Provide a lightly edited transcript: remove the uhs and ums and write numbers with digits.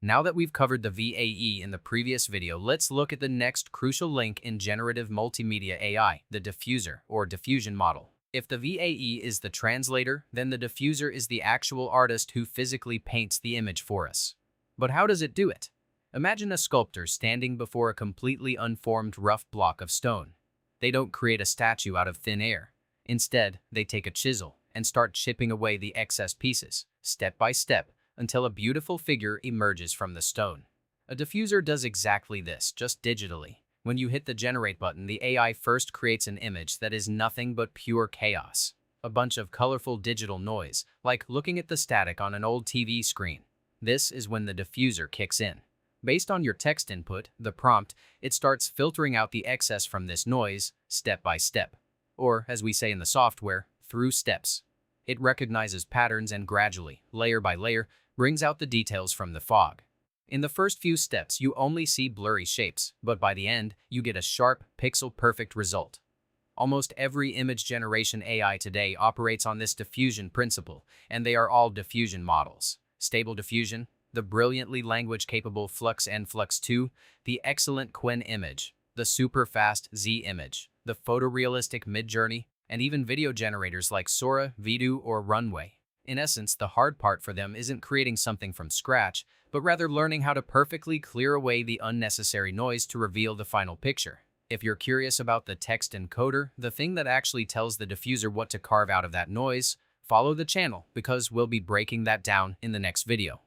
Now that we've covered the VAE in the previous video, let's look at the next crucial link in generative multimedia AI, the diffuser or diffusion model. If the VAE is the translator, then the diffuser is the actual artist who physically paints the image for us. But how does it do it? Imagine a sculptor standing before a completely unformed rough block of stone. They don't create a statue out of thin air. Instead, they take a chisel and start chipping away the excess pieces, step by step, until a beautiful figure emerges from the stone. A diffuser does exactly this, just digitally. When you hit the generate button, the AI first creates an image that is nothing but pure chaos. A bunch of colorful digital noise, like looking at the static on an old TV screen. This is when the diffuser kicks in. Based on your text input, the prompt, it starts filtering out the excess from this noise, step by step. Or, as we say in the software, through steps. It recognizes patterns and gradually, layer by layer, brings out the details from the fog. In the first few steps, you only see blurry shapes, but by the end, you get a sharp, pixel-perfect result. Almost every image generation AI today operates on this diffusion principle, and they are all diffusion models. Stable Diffusion, the brilliantly language-capable Flux and Flux 2, the excellent Qwen image, the super-fast Z image, the photorealistic Midjourney, and even video generators like Sora, Vidu, or Runway. In essence, the hard part for them isn't creating something from scratch, but rather learning how to perfectly clear away the unnecessary noise to reveal the final picture. If you're curious about the text encoder, the thing that actually tells the diffuser what to carve out of that noise, follow the channel because we'll be breaking that down in the next video.